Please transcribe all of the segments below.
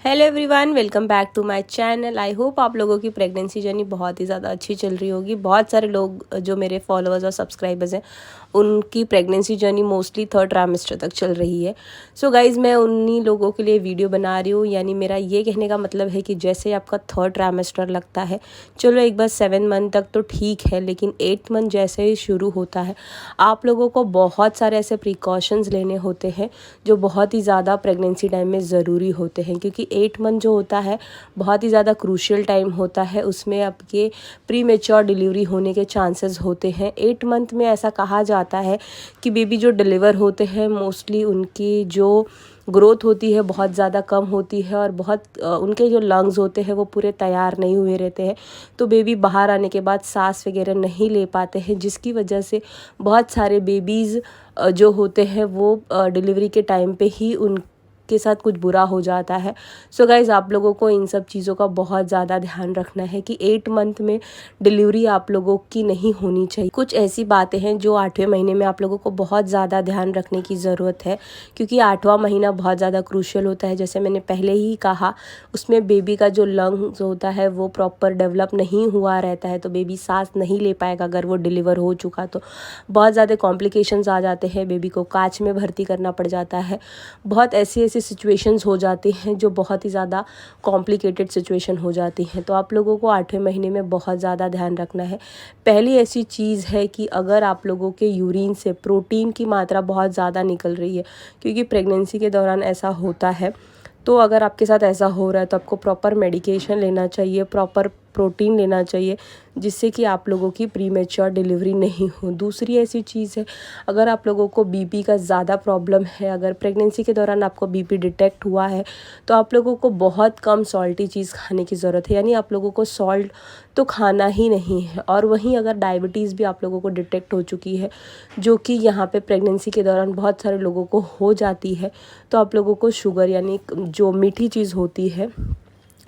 Hello everyone, welcome back to my channel. I hope आप लोगों की प्रेगनेंसी जर्नी बहुत ही ज़्यादा अच्छी चल रही होगी। बहुत सारे लोग जो मेरे फॉलोअर्स और सब्सक्राइबर्स हैं उनकी pregnancy journey mostly third trimester तक चल रही है। सो गाइज़, मैं उन्हीं लोगों के लिए वीडियो बना रही हूँ। यानी मेरा ये कहने का मतलब है कि जैसे आपका थर्ड ट्राइमेस्टर लगता है, चलो एक बार 7 मंथ तक तो ठीक है, लेकिन 8 मंथ जैसे ही शुरू होता है आप लोगों को बहुत सारे ऐसे प्रिकॉशंस लेने होते हैं जो बहुत ही ज़्यादा प्रेगनेंसी टाइम में ज़रूरी होते हैं। क्योंकि 8 मंथ जो होता है बहुत ही ज़्यादा क्रूशियल टाइम होता है। उसमें आपके प्री मेच्योर डिलीवरी होने के चांसेस होते हैं। 8 मंथ में ऐसा कहा जाता है कि बेबी जो डिलीवर होते हैं मोस्टली उनकी जो ग्रोथ होती है बहुत ज़्यादा कम होती है और उनके जो लंग्स होते हैं वो पूरे तैयार नहीं हुए रहते हैं। तो बेबी बाहर आने के बाद सांस वगैरह नहीं ले पाते हैं, जिसकी वजह से बहुत सारे बेबीज़ जो होते हैं वो डिलीवरी के टाइम पे ही उनके साथ कुछ बुरा हो जाता है। सो गाइज़, आप लोगों को इन सब चीज़ों का बहुत ज़्यादा ध्यान रखना है कि 8 मंथ में डिलीवरी आप लोगों की नहीं होनी चाहिए। कुछ ऐसी बातें हैं जो 8वें महीने में आप लोगों को बहुत ज़्यादा ध्यान रखने की ज़रूरत है, क्योंकि 8वां महीना बहुत ज़्यादा क्रूशियल होता है। जैसे मैंने पहले ही कहा, उसमें बेबी का जो लंग्स होता है वो प्रॉपर डेवलप नहीं हुआ रहता है, तो बेबी सांस नहीं ले पाएगा। अगर वो डिलीवर हो चुका तो बहुत ज़्यादा कॉम्प्लिकेशंस आ जाते हैं, बेबी को कांच में भर्ती करना पड़ जाता है। बहुत ऐसी ऐसी सिचुएशंस हो जाती हैं जो बहुत ही ज़्यादा कॉम्प्लिकेटेड सिचुएशन हो जाती हैं। तो आप लोगों को 8वें महीने में बहुत ज़्यादा ध्यान रखना है। पहली ऐसी चीज़ है कि अगर आप लोगों के यूरिन से प्रोटीन की मात्रा बहुत ज़्यादा निकल रही है, क्योंकि प्रेगनेंसी के दौरान ऐसा होता है, तो अगर आपके साथ ऐसा हो रहा है तो आपको प्रॉपर मेडिकेशन लेना चाहिए, प्रॉपर प्रोटीन लेना चाहिए, जिससे कि आप लोगों की प्री मेच्योर डिलीवरी नहीं हो। दूसरी ऐसी चीज़ है, अगर आप लोगों को बीपी का ज़्यादा प्रॉब्लम है, अगर प्रेगनेंसी के दौरान आपको बीपी डिटेक्ट हुआ है, तो आप लोगों को बहुत कम सॉल्टी चीज़ खाने की ज़रूरत है। यानी आप लोगों को सॉल्ट तो खाना ही नहीं है। और वहीं अगर डायबिटीज़ भी आप लोगों को डिटेक्ट हो चुकी है, जो कि यहाँ पे प्रेगनेंसी के दौरान बहुत सारे लोगों को हो जाती है, तो आप लोगों को शुगर यानी जो मीठी चीज़ होती है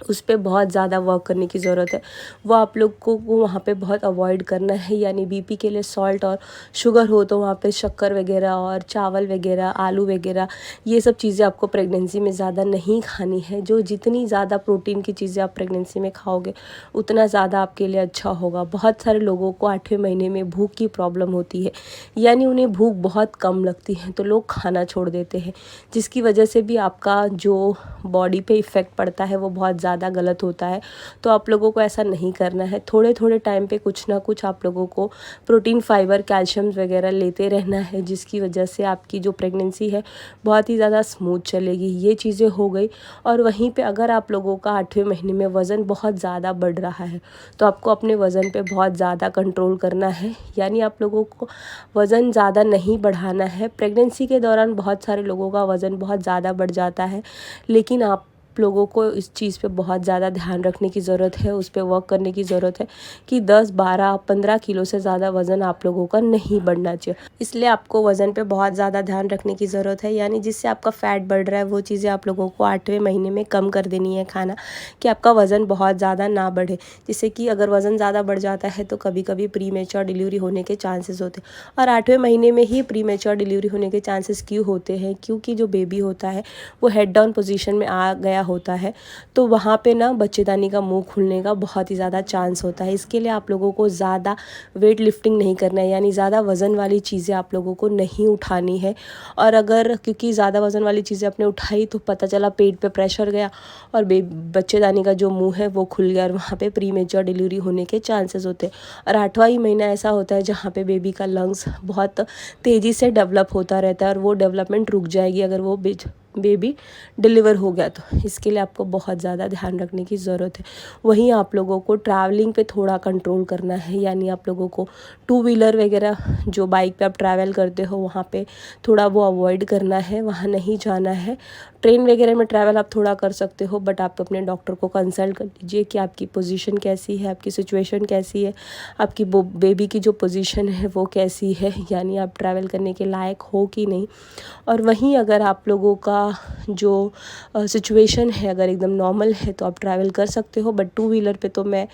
उस पर बहुत ज़्यादा वर्क करने की ज़रूरत है। वो आप लोग को वहाँ पे बहुत अवॉइड करना है। यानी बीपी के लिए सॉल्ट और शुगर हो तो वहाँ पे शक्कर वगैरह और चावल वगैरह, आलू वगैरह, ये सब चीज़ें आपको प्रेगनेंसी में ज़्यादा नहीं खानी है। जो जितनी ज़्यादा प्रोटीन की चीज़ें आप प्रेगनेंसी में खाओगे उतना ज़्यादा आपके लिए अच्छा होगा। बहुत सारे लोगों को 8वें महीने में भूख की प्रॉब्लम होती है, यानी उन्हें भूख बहुत कम लगती है, तो लोग खाना छोड़ देते हैं, जिसकी वजह से भी आपका जो बॉडी पे इफ़ेक्ट पड़ता है वो बहुत ज़्यादा गलत होता है। तो आप लोगों को ऐसा नहीं करना है। थोड़े थोड़े टाइम पे कुछ ना कुछ आप लोगों को प्रोटीन, फाइबर, कैल्शियम वगैरह लेते रहना है, जिसकी वजह से आपकी जो प्रेगनेंसी है बहुत ही ज़्यादा स्मूथ चलेगी। ये चीज़ें हो गई। और वहीं पे अगर आप लोगों का 8वें महीने में वज़न बहुत ज़्यादा बढ़ रहा है, तो आपको अपने वज़न पे बहुत ज़्यादा कंट्रोल करना है। यानी आप लोगों को वज़न ज़्यादा नहीं बढ़ाना है। प्रेगनेंसी के दौरान बहुत सारे लोगों का वज़न बहुत ज़्यादा बढ़ जाता है, लेकिन आप लोगों को इस चीज़ पे बहुत ज़्यादा ध्यान रखने की ज़रूरत है, उस पे वर्क करने की ज़रूरत है कि 10, 12, 15 किलो से ज़्यादा वज़न आप लोगों का नहीं बढ़ना चाहिए। इसलिए आपको वज़न पे बहुत ज़्यादा ध्यान रखने की ज़रूरत है। यानी जिससे आपका फ़ैट बढ़ रहा है वो चीज़ें आप लोगों को 8वें महीने में कम कर देनी है खाना, कि आपका वज़न बहुत ज़्यादा ना बढ़े। जिससे कि अगर वज़न ज़्यादा बढ़ जाता है तो कभी कभी प्री मेच्योर डिलीवरी होने के चांसेस होते हैं। और 8वें महीने में ही प्री मेच्योर डिलीवरी होने के चांसेस क्यों होते हैं? क्योंकि जो बेबी होता है वो हेड डाउन पोजीशन में आ गया होता है, तो वहाँ पे ना बच्चेदानी का मुंह खुलने का बहुत ही ज़्यादा चांस होता है। इसके लिए आप लोगों को ज़्यादा वेट लिफ्टिंग नहीं करना है, यानी ज़्यादा वज़न वाली चीज़ें आप लोगों को नहीं उठानी है। और अगर क्योंकि ज़्यादा वज़न वाली चीज़ें आपने उठाई तो पता चला पेट पे प्रेशर गया और बच्चेदानी का जो मुंह है वो खुल गया, और वहाँ पे प्री मेच्योर डिलीवरी होने के चांसेस होते हैं। और 8वां ही महीना ऐसा होता है जहाँ पे बेबी का लंग्स बहुत तेज़ी से डेवलप होता रहता है, और वो डेवलपमेंट रुक जाएगी अगर वो बेबी डिलीवर हो गया तो। इसके लिए आपको बहुत ज़्यादा ध्यान रखने की ज़रूरत है। वहीं आप लोगों को ट्रैवलिंग पे थोड़ा कंट्रोल करना है। यानी आप लोगों को 2 व्हीलर वगैरह, जो बाइक पे आप ट्रैवल करते हो वहाँ पे थोड़ा वो अवॉइड करना है, वहाँ नहीं जाना है। ट्रेन वगैरह में ट्रैवल आप थोड़ा कर सकते हो, बट आप अपने डॉक्टर को कंसल्ट कर लीजिए कि आपकी पोजीशन कैसी है, आपकी सिचुएशन कैसी है, आपकी बेबी की जो पोजीशन है वो कैसी है, यानी आप ट्रैवल करने के लायक हो कि नहीं। और वहीं अगर आप लोगों का जो सिचुएशन है अगर एकदम नॉर्मल है तो आप ट्रैवल कर सकते हो, बट 2 व्हीलर पे तो मैं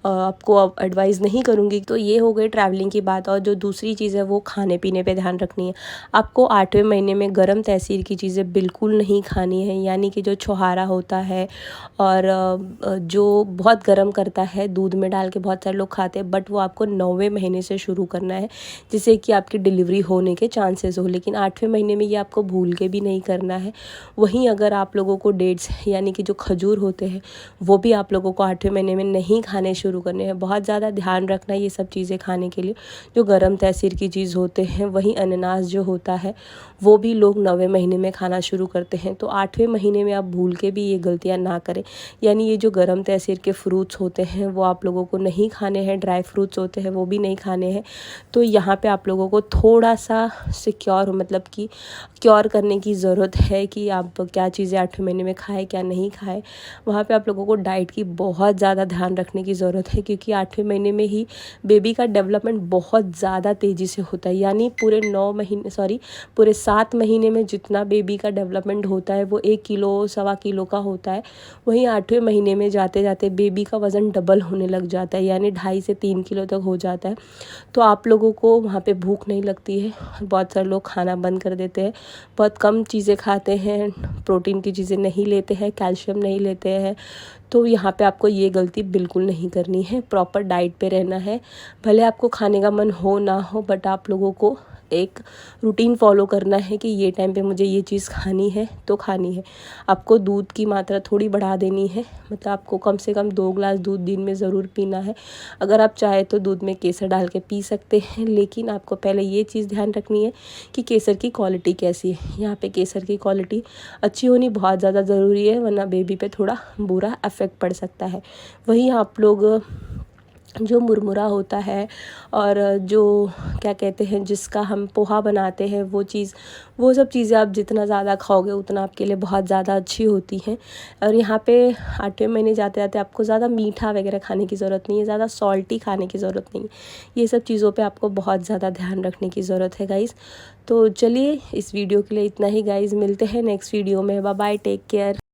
आपको एडवाइस नहीं करूँगी। तो ये हो गई ट्रैवलिंग की बात। और जो दूसरी चीज़ है वो खाने पीने पे ध्यान रखनी है। आपको 8वें महीने में गर्म तहसीर की चीज़ें बिल्कुल नहीं खानी है, यानी कि जो छुहारा होता है और जो बहुत गर्म करता है, दूध में डाल के बहुत सारे लोग खाते हैं, बट वो आपको 9वें महीने से शुरू करना है जिससे कि आपकी डिलीवरी होने के चांसेस हो। लेकिन 8वें महीने में ये आपको भूल के भी नहीं करना है। वहीं अगर आप लोगों को डेट्स यानी कि जो खजूर होते हैं वो भी आप लोगों को 8वें महीने में नहीं खाने शुरू करने हैं। बहुत ज़्यादा ध्यान रखना है ये सब चीज़ें खाने के लिए जो गर्म तहसीर की चीज़ होते हैं। वहीं अनानास जो होता है वो भी लोग 9वें महीने में खाना शुरू करते हैं। तो 8वें महीने में आप भूल के भी ये गलतियाँ ना करें। यानी ये जो गर्म तहसीर के फ्रूट्स होते हैं वो आप लोगों को नहीं खाने हैं, ड्राई फ्रूट्स होते हैं वो भी नहीं खाने हैं। तो यहाँ पे आप लोगों को थोड़ा सा सिक्योर मतलब कि क्योर करने की ज़रूरत है कि आप क्या चीज़ें 8वें महीने में खाएं क्या नहीं खाएं। वहाँ पे आप लोगों को डाइट की बहुत ज़्यादा ध्यान रखने की ज़रूरत है, क्योंकि 8वें महीने में ही बेबी का डेवलपमेंट बहुत ज़्यादा तेज़ी से होता है। यानी पूरे 7 महीने में जितना बेबी का डेवलपमेंट होता है वो 1 किलो 1.25 किलो का होता है। वहीं 8वें महीने में जाते जाते बेबी का वज़न डबल होने लग जाता है, यानी 2.5 से 3 किलो तक हो जाता है। तो आप लोगों को वहाँ पे भूख नहीं लगती है। बहुत सारे लोग खाना बंद कर देते हैं, बहुत कम चीज़ें खाते हैं, प्रोटीन की चीज़ें नहीं लेते हैं, कैल्शियम नहीं लेते हैं। तो यहाँ पे आपको ये गलती बिल्कुल नहीं करनी है। प्रॉपर डाइट पे रहना है। भले आपको खाने का मन हो ना हो, बट आप लोगों को एक रूटीन फॉलो करना है कि ये टाइम पे मुझे ये चीज़ खानी है तो खानी है। आपको दूध की मात्रा थोड़ी बढ़ा देनी है, मतलब आपको कम से कम 2 ग्लास दूध दिन में ज़रूर पीना है। अगर आप चाहे तो दूध में केसर डाल के पी सकते हैं, लेकिन आपको पहले ये चीज़ ध्यान रखनी है कि केसर की क्वालिटी कैसी है। यहाँ पे केसर की क्वालिटी अच्छी होनी बहुत ज़्यादा ज़रूरी है, वरना बेबी पे थोड़ा बुरा इफ़ेक्ट पड़ सकता है। वहीं आप लोग जो मुरमुरा होता है और जो क्या कहते हैं जिसका हम पोहा बनाते हैं वो सब चीज़ें आप जितना ज़्यादा खाओगे उतना आपके लिए बहुत ज़्यादा अच्छी होती हैं। और यहाँ पे 8वें महीने जाते जाते आपको ज़्यादा मीठा वगैरह खाने की ज़रूरत नहीं है, ज़्यादा सॉल्टी खाने की ज़रूरत नहीं है। ये सब चीज़ों पे आपको बहुत ज़्यादा ध्यान रखने की ज़रूरत है गाइज़। तो चलिए इस वीडियो के लिए इतना ही गाइज़, मिलते हैं नेक्स्ट वीडियो में। Bye bye, take care.